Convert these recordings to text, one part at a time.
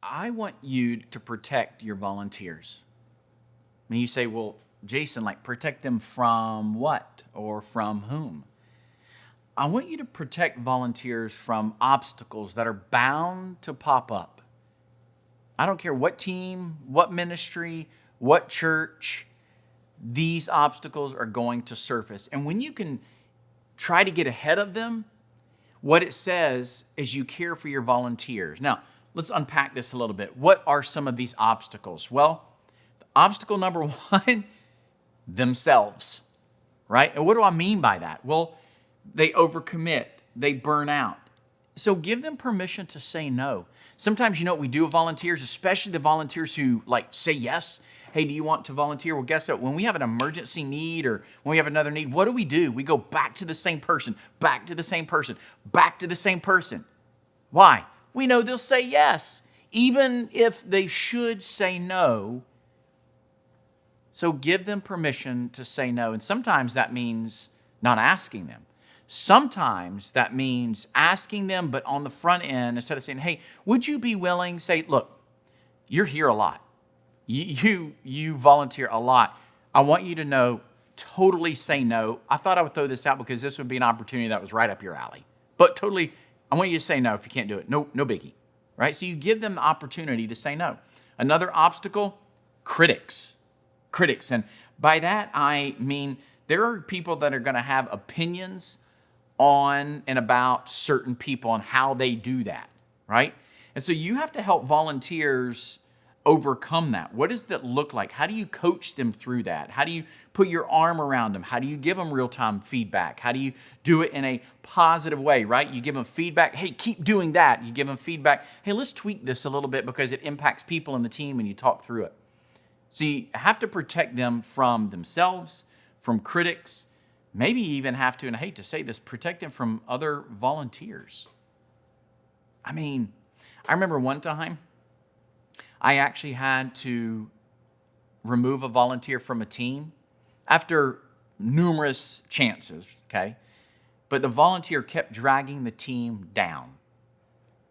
I want you to protect your volunteers. I mean, you say, well, Jason, like protect them from what or from whom? I want you to protect volunteers from obstacles that are bound to pop up. I don't care what team, what ministry, what church, these obstacles are going to surface. And when you can try to get ahead of them, what it says is you care for your volunteers. Now, let's unpack this a little bit. What are some of these obstacles? Well, obstacle number one, themselves, right? And what do I mean by that? Well, they overcommit, they burn out. So give them permission to say no. Sometimes you know what we do with volunteers, especially the volunteers who like say yes. Hey, do you want to volunteer? Well, guess what? When we have an emergency need or when we have another need, what do? We go back to the same person, back to the same person, back to the same person. Why? We know they'll say yes, even if they should say no. So give them permission to say no. And sometimes that means not asking them. Sometimes that means asking them, but on the front end, instead of saying, hey, would you be willing, say, look, you're here a lot. You volunteer a lot. I want you to know, totally say no. I thought I would throw this out because this would be an opportunity that was right up your alley. But totally, I want you to say no if you can't do it. No biggie, right? So you give them the opportunity to say no. Another obstacle, critics. And by that, I mean, there are people that are going to have opinions on and about certain people and how they do that, right? And so you have to help volunteers overcome that. What does that look like? How do you coach them through that? How do you put your arm around them? How do you give them real-time feedback? How do you do it in a positive way, right? You give them feedback. Hey, keep doing that. You give them feedback. Hey, let's tweak this a little bit because it impacts people in the team and you talk through it. So you have to protect them from themselves, from critics, maybe even have to, and I hate to say this, protect them from other volunteers. I mean, I remember one time I actually had to remove a volunteer from a team after numerous chances, okay? But the volunteer kept dragging the team down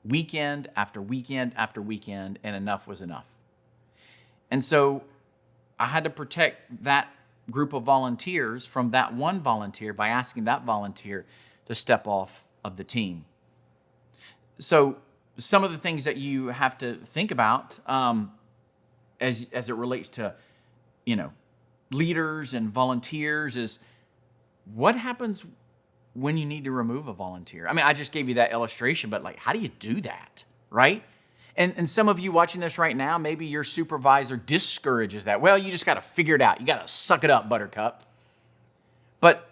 weekend after weekend after weekend, and enough was enough. And so I had to protect that group of volunteers from that one volunteer by asking that volunteer to step off of the team. So some of the things that you have to think about as it relates to, leaders and volunteers is what happens when you need to remove a volunteer. I mean, I just gave you that illustration, but like, how do you do that, right? And some of you watching this right now, maybe your supervisor discourages that. Well, you just got to figure it out. You got to suck it up, Buttercup. But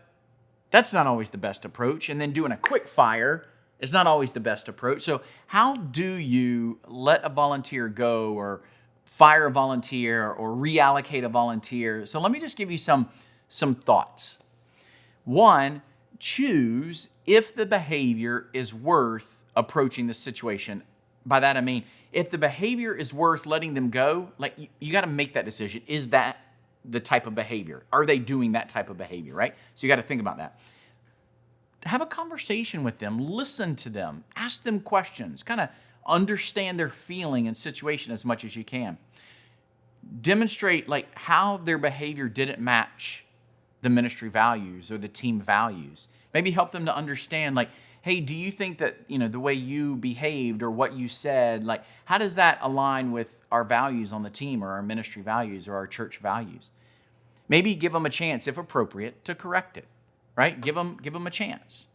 that's not always the best approach. And then doing a quick fire is not always the best approach. So how do you let a volunteer go or fire a volunteer or reallocate a volunteer? So let me just give you some thoughts. One, choose if the behavior is worth approaching the situation. By that, I mean, if the behavior is worth letting them go, like you got to make that decision. Is that the type of behavior? Are they doing that type of behavior, right? So you got to think about that. Have a conversation with them, listen to them, ask them questions, kind of understand their feeling and situation as much as you can. Demonstrate like how their behavior didn't match the ministry values or the team values. Maybe help them to understand like, hey, do you think that, the way you behaved or what you said, like, how does that align with our values on the team or our ministry values or our church values? Maybe give them a chance, if appropriate, to correct it, right? Give them a chance.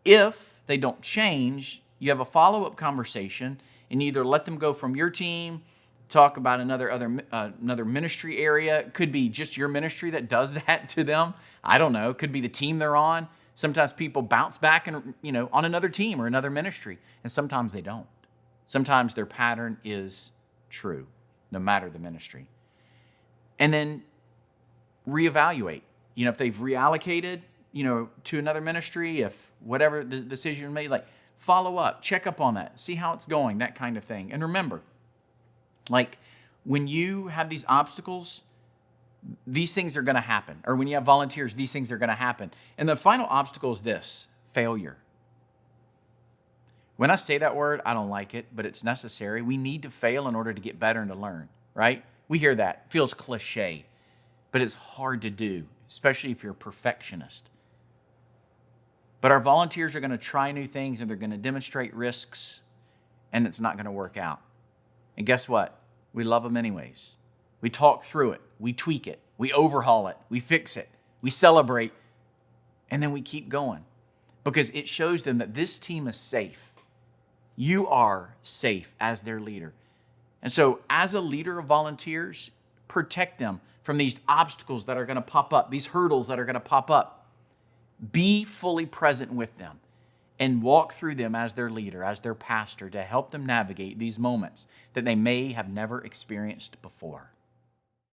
If they don't change, you have a follow-up conversation and you either let them go from your team, talk about another ministry area. It could be just your ministry that does that to them. I don't know. It could be the team they're on. Sometimes people bounce back and, on another team or another ministry, and sometimes they don't. Sometimes their pattern is true, no matter the ministry. And then reevaluate. If they've reallocated, to another ministry, if whatever the decision made, like follow up, check up on that, see how it's going, that kind of thing. And remember, like when you have these obstacles, these things are going to happen. Or when you have volunteers, these things are going to happen. And the final obstacle is this: failure. When I say that word, I don't like it, but it's necessary. We need to fail in order to get better and to learn, right? We hear that. It feels cliche, but it's hard to do, especially if you're a perfectionist. But our volunteers are going to try new things and they're going to demonstrate risks, and it's not going to work out. And guess what? We love them anyways. We talk through it. We tweak it. We overhaul it. We fix it. We celebrate. And then we keep going because it shows them that this team is safe. You are safe as their leader. And so as a leader of volunteers, protect them from these obstacles that are going to pop up, these hurdles that are going to pop up. Be fully present with them and walk through them as their leader, as their pastor, to help them navigate these moments that they may have never experienced before.